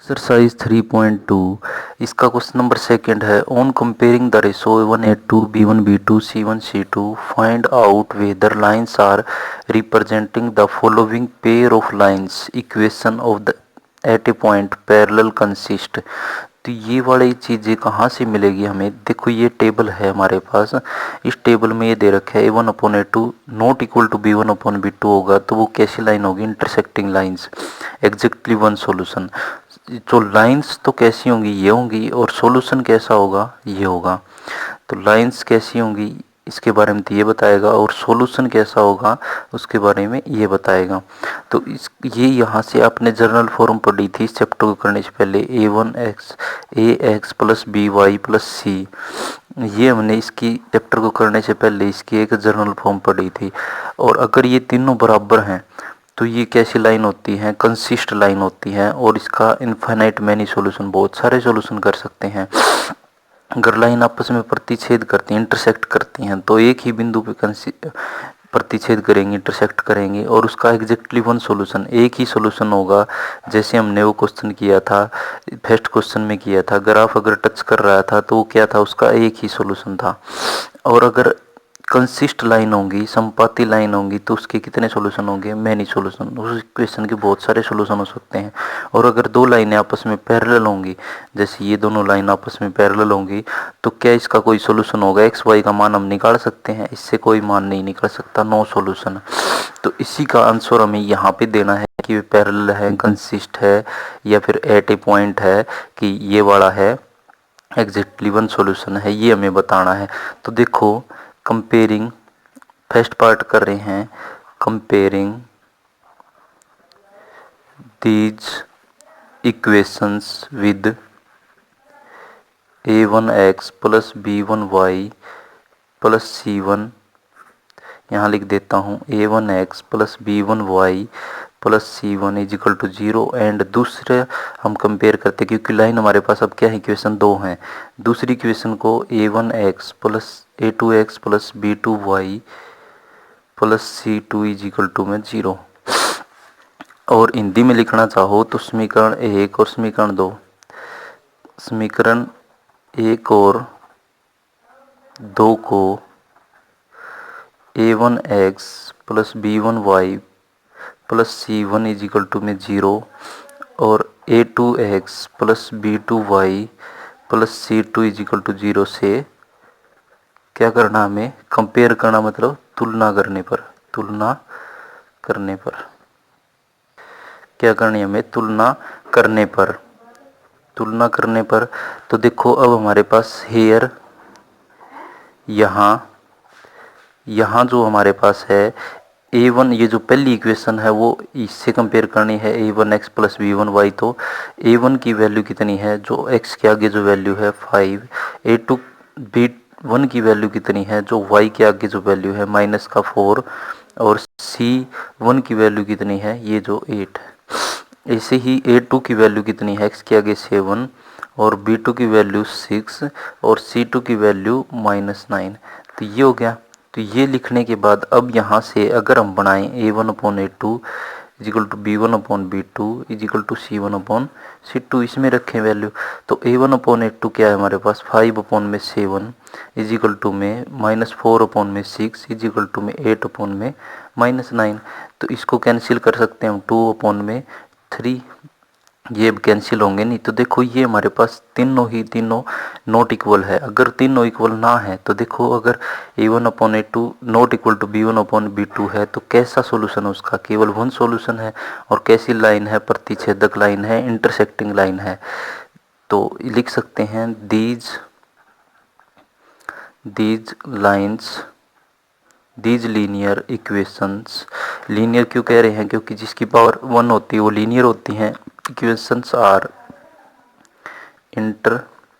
Exercise 3.2 इसका question number second है। On comparing the ratio A1A2 B1 B2 C1 C2 find out whether lines are representing the following pair of lines equation of the at a point parallel consist. तो ये वाली चीज़ें कहाँ से मिलेगी हमें? देखो ये टेबल है हमारे पास। इस टेबल में ये दे रखा है A1/A2 not equal to B1/B2 होगा तो वो कैसी लाइन होगी? Intersecting lines. Exactly one solution. जो लाइंस तो कैसी होंगी? ये होंगी। और सॉल्यूशन कैसा होगा? ये होगा। तो लाइंस कैसी होंगी इसके बारे में तो ये बताएगा, और सॉल्यूशन कैसा होगा उसके बारे में ये बताएगा। तो ये यहाँ से आपने जनरल फॉर्म पढ़ी थी इस चैप्टर को करने से पहले। ax plus b y plus c, ये हमने इसकी चैप्टर को करने से पहले इसकी एक जनरल फॉर्म पढ़ी थी। और अगर ये तीनों बराबर हैं तो ये कैसी लाइन होती है? कंसिस्ट लाइन होती है। और इसका इनफाइनाइट मैनी सॉल्यूशन, बहुत सारे सॉल्यूशन कर सकते हैं। अगर लाइन आपस में प्रतिच्छेद करती हैं, इंटरसेक्ट करती हैं, तो एक ही बिंदु पे प्रतिच्छेद करेंगे, इंटरसेक्ट करेंगे, और उसका एग्जैक्टली वन सॉल्यूशन, एक ही सॉल्यूशन होगा। जैसे हमने वो क्वेश्चन किया था, फर्स्ट क्वेश्चन में किया था, ग्राफ अगर टच कर रहा था तो वो क्या था? उसका एक ही सॉल्यूशन था। और अगर कंसिस्ट लाइन होंगी, संपाती लाइन होंगी, तो उसके कितने सॉल्यूशन होंगे? Many solution. उस इक्वेशन के बहुत सारे सॉल्यूशन हो सकते हैं। और अगर दो लाइनें आपस में पैरेलल होंगी, जैसे ये दोनों लाइन आपस में पैरेलल होंगी, तो क्या इसका कोई सॉल्यूशन होगा? एक्स वाई का मान हम निकाल सकते हैं, इससे कोई मान नहीं निकल सकता, नो सॉल्यूशन। तो इसी का आंसर हमें यहाँ पे देना है कि वे पैरेलल है, कंसिस्ट है, या फिर एट ए पॉइंट है, कि ये वाला है, एग्जैक्टली वन सॉल्यूशन है, ये हमें बताना है। तो देखो, कंपेयरिंग, फर्स्ट पार्ट कर रहे हैं, comparing these equations with a1x plus b1y plus c1, यहाँ लिख देता हूँ a1x plus b1y plus C1 is equal to 0। And दूसरे हम कंपेयर करते हैं, क्योंकि लाइन हमारे पास अब क्या है? इक्वेशन दो हैं। दूसरी इक्वेशन को a1x plus a2x plus b2y plus C2 is equal to में 0। और हिंदी में लिखना चाहो तो समीकरण एक और समीकरण दो, समीकरण एक और दो को a1x plus b1y plus C1 is equal to में 0 और a2x plus b2y plus C2 is equal to 0 से क्या करना? हमें कंपेयर करना, मतलब तुलना करने पर, तुलना करने पर क्या करनी है हमें? तुलना करने पर, तुलना करने पर। तो देखो अब हमारे पास हेयर, यहाँ यहाँ जो हमारे पास है a1, ये जो पहली इक्वेशन है वो इससे कंपेयर करनी है, a1x प्लस b1y। तो a1 की वैल्यू कितनी है? जो x के आगे जो वैल्यू है 5। a2 b1 की वैल्यू कितनी है? जो y के आगे जो वैल्यू है माइनस का 4। और c1 की वैल्यू कितनी है? ये जो 8 है। ऐसे ही a2 की वैल्यू कितनी है? x के आगे 7 और b2 की वैल्यू 6 और c2 की वैल्यू -9। तो ये हो गया। तो ये लिखने के बाद अब यहाँ से अगर हम बनाएं a1/a2 is equal to b1/b2 is equal to c1/c2, इसमें रखें वैल्यू। तो a1/a2 क्या है हमारे पास? 5/7 इज इक्वल टू में -4/6 इज इक्वल टू में 8/-9। तो इसको कैंसिल कर सकते हैं हम, 2/3, ये अब कैंसिल होंगे नहीं। तो देखो ये हमारे पास तीनों नॉट इक्वल है। अगर तीनों इक्वल ना है तो देखो, अगर a1/a2 not equal to b1/b2 है तो कैसा सॉल्यूशन है उसका? केवल वन सॉल्यूशन है। और कैसी लाइन है? प्रतिच्छेदक लाइन है, इंटरसेक्टिंग लाइन है। तो लिख सकते हैं these lines, these linear equations. Linear क्यों कह रहे हैं? क्योंकि जिसकी पावर 1 होती है वो लीनियर होती हैं। Equations are intersecting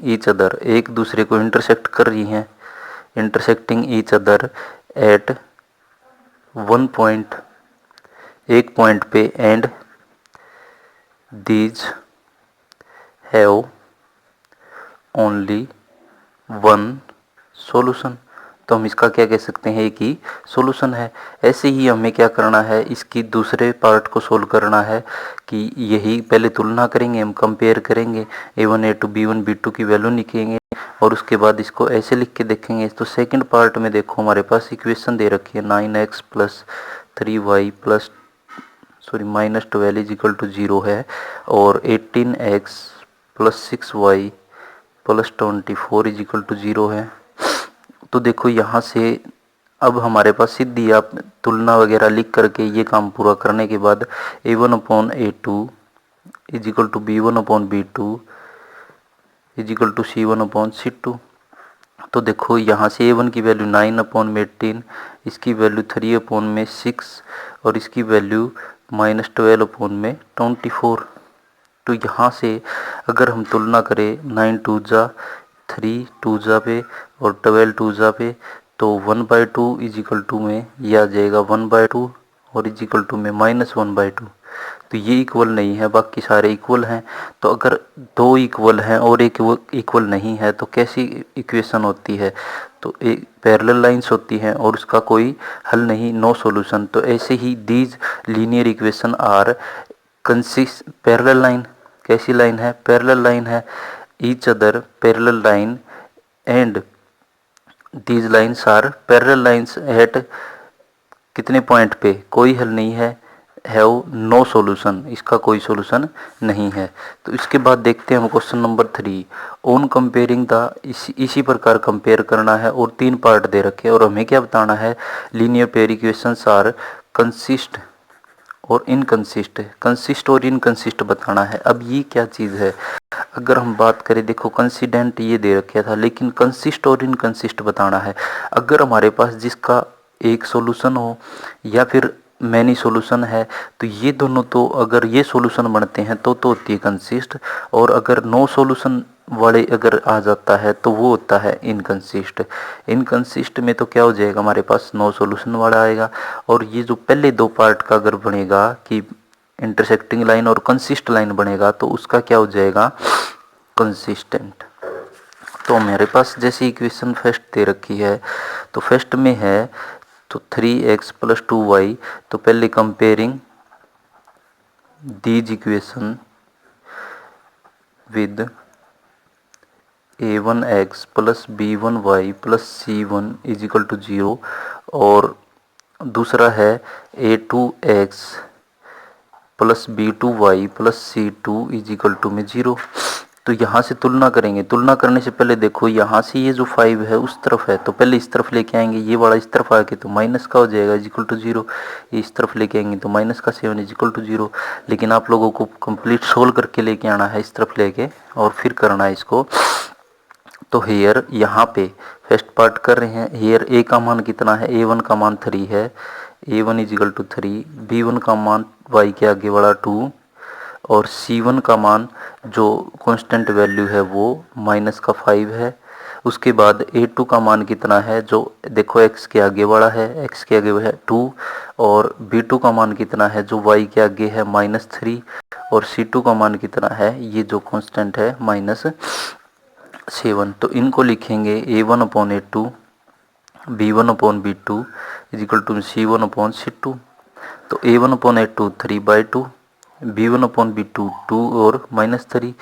each other, एक दूसरे को इंटरसेक्ट कर रही हैं, intersecting each other at one point, एक पॉइंट पे, and these have only one solution. तो हम इसका क्या कह सकते हैं, एक ही सॉल्यूशन है। ऐसे ही हमें क्या करना है, इसकी दूसरे पार्ट को सोल्व करना है कि यही पहले तुलना करेंगे, हम कंपेयर करेंगे, A1 A2 B1 B2 की वैल्यू लिखेंगे और उसके बाद इसको ऐसे लिख के देखेंगे। तो सेकंड पार्ट में देखो हमारे पास इक्वेशन दे रखी है 9x plus 3y plus minus 12 is equal to 0 है और 18x plus 6y plus 24 is equal to 0 है। तो देखो यहाँ से अब हमारे पास सीधी आप तुलना वगैरह लिख करके ये काम पूरा करने के बाद A1 upon A2 is equal to B1 upon B2 is equal to C1 upon C2। तो देखो यहाँ से A1 की वैल्यू 9 अपॉन में 18, इसकी वैल्यू 3 अपॉन में 6 और इसकी वैल्यू माइनस 12 अपॉन में 24। तो यहाँ से अगर हम तुलना करें 9 टू जा 3 टू जा पे और 12 टू जा पे, तो 1/2 इज इक्वल टू में ये आ जाएगा 1/2 और इज इक्वल टू में -1/2। तो ये इक्वल नहीं है, बाकी सारे इक्वल हैं। तो अगर दो इक्वल हैं और एक इक्वल नहीं है तो कैसी इक्वेशन होती है, तो एक पैरेलल लाइंस होती हैं और उसका कोई हल नहीं, नो सॉल्यूशन। तो ऐसे ही these linear equation are consist parallel line, कैसी लाइन है, पैरेलल लाइन है, each other parallel line and these lines are parallel lines at कितने पॉइंट पे, कोई हल नहीं है, हैव नो सॉल्यूशन, इसका कोई सॉल्यूशन नहीं है। तो इसके बाद देखते हैं हम question number 3 on comparing the, इसी प्रकार कंपेयर करना है और 3 पार्ट दे रखे और हमें क्या बताना है, linear pair equations are consist और इनकंसिस्ट, कंसिस्ट और इनकंसिस्ट बताना है। अब ये क्या चीज़ है, अगर हम बात करें, देखो कंसिडेंट ये दे रखा था लेकिन कंसिस्ट और इनकंसिस्ट बताना है। अगर हमारे पास जिसका एक सॉल्यूशन हो या फिर मैनी सॉल्यूशन है, तो ये दोनों, तो अगर ये सॉल्यूशन बनते हैं तो होती है कंसिस्ट, और अगर नो सॉल्यूशन वाले अगर आ जाता है तो वो होता है इनकंसिस्ट। इनकंसिस्ट में तो क्या हो जाएगा, हमारे पास नो सॉल्यूशन वाला आएगा। और ये जो पहले दो पार्ट का अगर बनेगा कि इंटरसेक्टिंग लाइन और कंसिस्ट लाइन बनेगा, तो उसका क्या हो जाएगा, कंसिस्टेंट। तो मेरे पास जैसी इक्वेशन फर्स्ट दे रखी है, तो फर्स्ट में है तो 3x प्लस 2y, तो पहले comparing these equation with a1x plus b1y plus c1 is equal to 0, और दूसरा है a2x plus b2y plus c2 is equal to में 0। तो यहाँ से तुलना करेंगे, तुलना करने से पहले देखो यहाँ से ये जो 5 है उस तरफ है, तो पहले इस तरफ लेके आएंगे, ये वाला इस तरफ आके तो माइनस का हो जाएगा इज इक्वल टू 0, इस तरफ लेके आएंगे तो माइनस का 7 इज इक्वल टू 0। लेकिन आप लोगों को कंप्लीट सोल्व करके लेके आना है इस तरफ लेके और फिर करना है इसको। तो हेयर यहाँ पे फर्स्ट पार्ट कर रहे हैं, हेयर ए का मान कितना है, A1 का मान 3 है, A1 is equal to 3, B1 का मान y के आगे वाला 2 और C1 का मान जो कांस्टेंट वैल्यू है वो माइनस का 5 है। उसके बाद A2 का मान कितना है, जो देखो x के आगे वाला है, x के आगे वो है 2, और B2 का मान कितना है जो y के आगे है -3, और C2 का मान कितना है, ये जो कांस्टेंट है -7। तो इनको लिखेंगे A1 upon A2 B1 upon B2 is equal to C1 upon C2। तो A1 upon A2 3/2, B1 upon B2 2 और -3,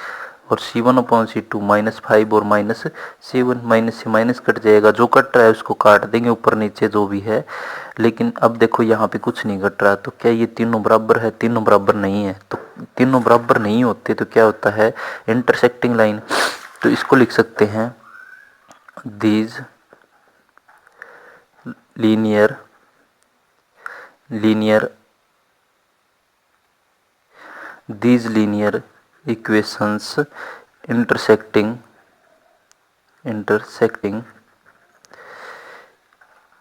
और C1 अपॉन C2 -5 और -7। माइनस से माइनस कट जाएगा, जो कट रहा है उसको काट देंगे ऊपर नीचे जो भी है। लेकिन अब देखो यहाँ पे कुछ नहीं कट रहा, तो क्या ये तीनों बराबर है, तीनों बराबर नहीं है। तो तीनों बराबर नहीं होते तो क्या होता है, इंटरसेक्टिंग लाइन। तो इसको लिख सकते हैं these linear these linear equations intersecting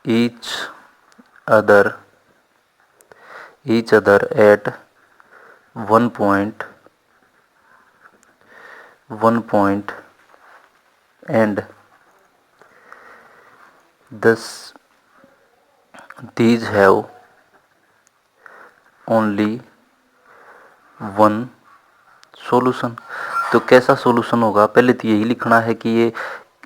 each other at one point and thus these have only one solution. तो कैसा सॉल्यूशन होगा, पहले तो यही लिखना है कि ये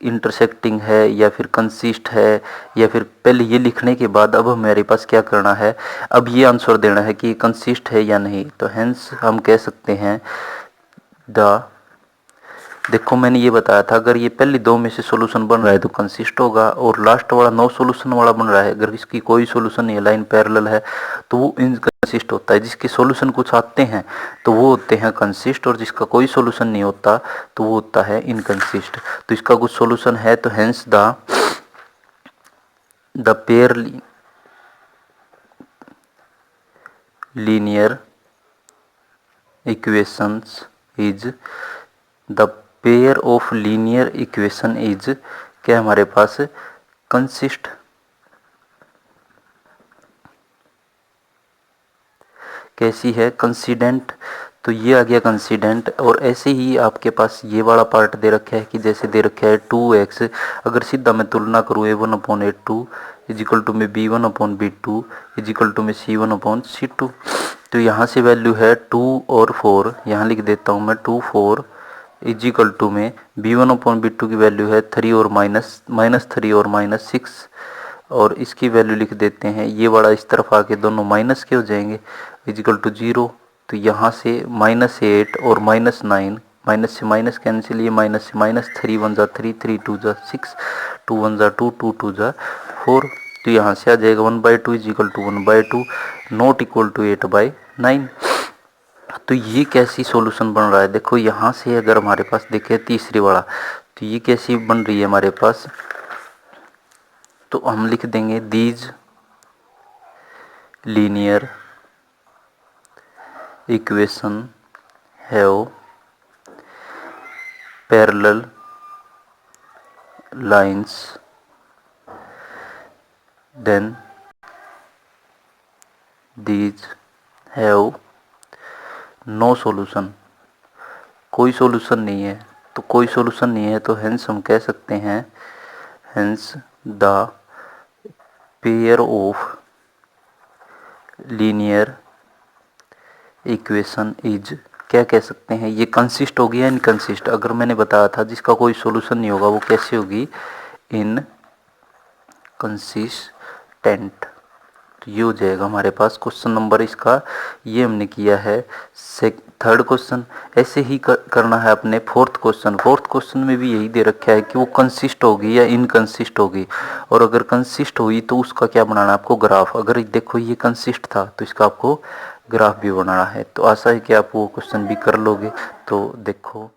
इंटरसेक्टिंग है या फिर कंसिस्ट है, या फिर पहले ये लिखने के बाद अब हमारे पास क्या करना है, अब ये आंसर देना है कि कंसिस्ट है या नहीं। तो हेंस हम कह सकते हैं द, देखो मैंने ये बताया था अगर ये पहले दो में से सॉल्यूशन बन रहा है तो कंसिस्ट होगा, और लास्ट वाला नो सॉल्यूशन वाला बन रहा है, अगर इसकी कोई सॉल्यूशन नहीं है, लाइन पैरेलल है, तो वो इनकंसिस्ट होता है। जिसके सॉल्यूशन कुछ आते हैं तो वो होते हैं कंसिस्ट, और जिसका कोई सॉल्यूशन नहीं होता तो वो होता है इनकंसिस्ट। तो इसका कुछ सॉल्यूशन है, तो hence the pair linear equations is, the pair of linear equation is, क्या हमारे पास कंसिस्ट। कैसी है, कंसिडेंट। तो ये आ गया कंसिडेंट। और ऐसे ही आपके पास ये वाला पार्ट दे रखा है कि जैसे दे रखा है 2x, अगर सीधा मैं तुलना करूँ a1/a2 इजिकल टू में b1/b2 इजिकल टू में c1/c2, तो यहाँ से वैल्यू है 2 और 4, यहाँ लिख देता हूँ मैं 2 4 इजिकल टू में b1/b2 की वैल्यू है 3 और -3 और -6, और इसकी वैल्यू लिख देते हैं, ये वाला इस तरफ आके दोनों माइनस के हो जाएंगे, इजिकल टू 0। तो यहाँ से -8 और -9, माइनस से माइनस कैंसिल, ये माइनस से माइनस, 3 1 जा 3, 3 2 जा 6, 2 1 जा 2, 2 2 जा 4। तो यहाँ से आ जाएगा 1/2 is equal to 1/2 not equal to 8/9। तो ये कैसी सॉल्यूशन बन रहा है, देखो यहाँ से अगर हमारे पास देखे तीसरी वाला, तो ये कैसी बन रही है हमारे पास, तो हम लिख देंगे these linear equation have parallel lines then these have no solution. कोई सॉल्यूशन नहीं है, तो कोई सॉल्यूशन नहीं है, तो हेंस हम कह सकते हैं hence the pair of linear equation is, क्या कह सकते हैं, ये कंसिस्ट होगी या इनकंसिस्ट। अगर मैंने बताया था जिसका कोई सॉल्यूशन नहीं होगा वो कैसे होगी, इन कंसिस्टेंट। तो ये हो जाएगा हमारे पास क्वेश्चन नंबर इसका, ये हमने किया है थर्ड क्वेश्चन। ऐसे ही करना है अपने फोर्थ क्वेश्चन में भी यही दे रखा है कि वो कंसिस्ट होगी या इनकंसिस्ट होगी, और अगर कंसिस्ट हुई तो उसका क्या बनाना है आपको, ग्राफ। अगर देखो ये कंसिस्ट था तो इसका आपको ग्राफ भी बनाना है। तो आशा है कि आप वो क्वेश्चन भी कर लोगे। तो देखो